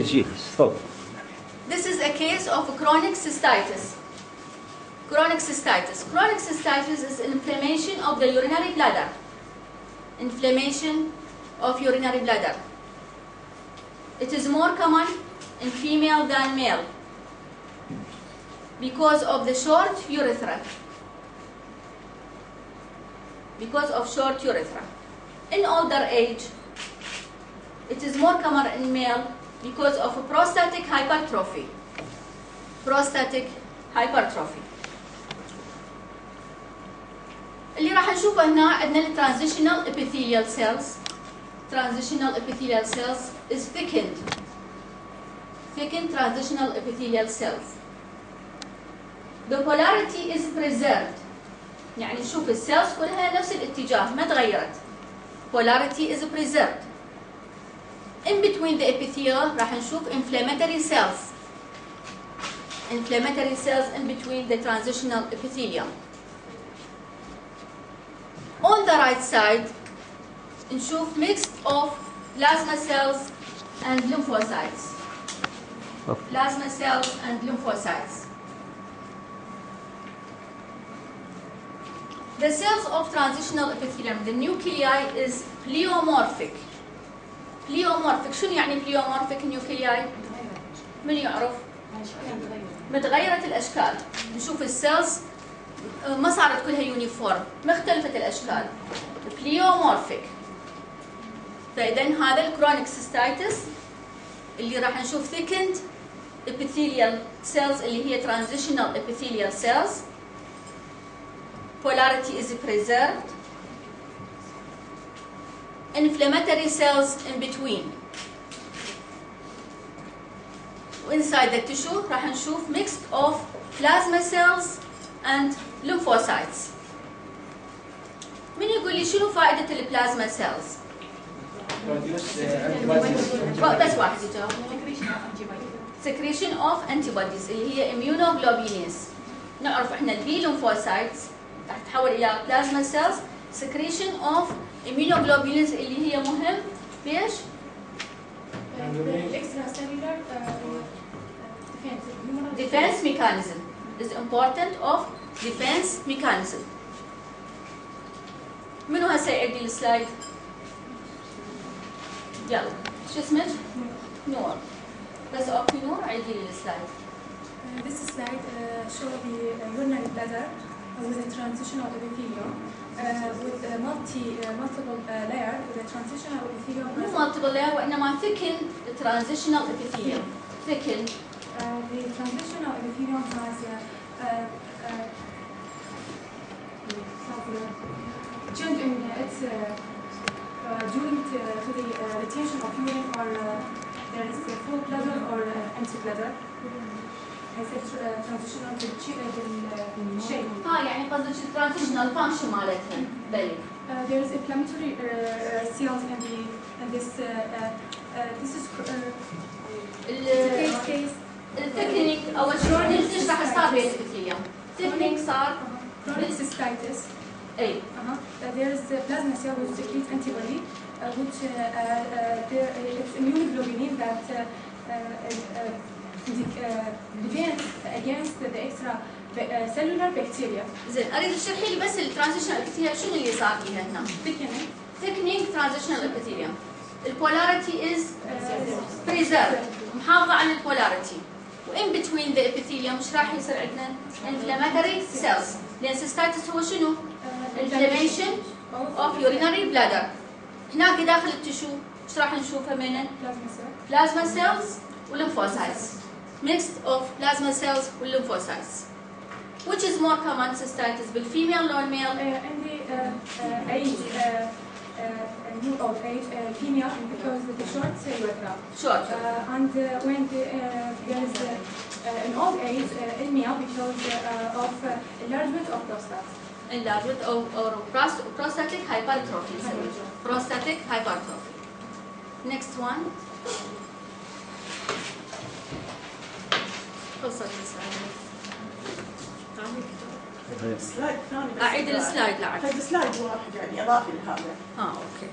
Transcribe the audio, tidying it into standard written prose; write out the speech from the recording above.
This is a case of chronic cystitis. Chronic cystitis. Chronic cystitis is inflammation of the urinary bladder. Inflammation of urinary bladder. It is more common in female than male because of the short urethra. Because of short urethra. In older age, it is more common in male because of prostatic hypertrophy. Prostatic hypertrophy. اللي راح نشوفه هنا عندنا الترانزيشنال epithelial cells. Transitional epithelial cells is thickened. Thickened transitional epithelial cells. The polarity is preserved. يعني نشوف السيلز كلها نفس الاتجاه ما تغيرت. Polarity is preserved. In between the epithelial راح نشوف inflammatory cells. Inflammatory cells in between the transitional epithelium. On the right side نشوف mixed of plasma cells and lymphocytes. Plasma cells and lymphocytes. The cells of transitional epithelium, the nuclei is pleomorphic. Pleomorphic. شنو يعني pleomorphic nuclei؟ من يعرف؟ متغيرة الأشكال. نشوف السيلز ما صارت كلها يونيفورم، مختلفة الأشكال. pleomorphic. فإذا هذا الكرونيك سيستايتس اللي راح نشوف thickened epithelial cells اللي هي transitional epithelial cells. Polarity is preserved. Inflammatory cells in between. Inside the tissue راح نشوف mixed of plasma cells and lymphocytes. من يقول لي شنو فائدة البلازما cells؟ بس واحد يجاوب. Secretion of antibodies اللي هي immunoglobulins. نعرف احنا البي lymphocytes راح تتحول الى بلازما cells. Secretion of immunoglobulins اللي هي مهم بيش؟ extracellular defense mechanism is important of defense mechanism. منو هسه يعيد لي السلايد؟ يلا شو اسمك؟ نور. بس اوكي نور عيدي لي السلايد. This slide show the urinary bladder with a transitional epithelium with a multiple layer with a transitional epithelium. مو multiple layer وإنما thicken transitional epithelium. Thicken. The transitional epithelium has change in its during to the retention of urine or there is a full bladder or empty bladder. Has a transitional shape. يعني قصدك transitional function مالتها بلي. There is inflammatory cells in this this is case الثيكنينج أول شيء ليش راح صار بالابيثيليوم؟ ثيكنينج صار chronic cystitis. أي. There is a plasma cell which secretes antibody which it's immunoglobulin that defends against the extra cellular bacteria. زين أريد تشرحي لي بس الترانزيشنال ابيثيليوم شنو اللي صار فيها هنا؟ thickening transitional epithelium. البولاريتي is preserved. محافظة على البولاريتي. وإن between the epithelium إيش راح يصير عندنا؟ inflammatory cells. لأن cystitis هو شنو؟ inflammation of urinary bladder. هناك داخل التشو إيش راح نشوفها منه؟ plasma cells والlymphocytes. Mixed of plasma cells والlymphocytes. Which is more common cystitis بالfemale or male? In the age, new old age, female because of the short urethra. Short. And when there is an old age in male because of enlargement of prostate. Enlargement or prostatic hypertrophy. Prostatic hypertrophy. Next one. خلصت السلايد الثاني أعيد السلايد لعد. هذا سلايد واحد يعني اضافي لهذا. اوكي.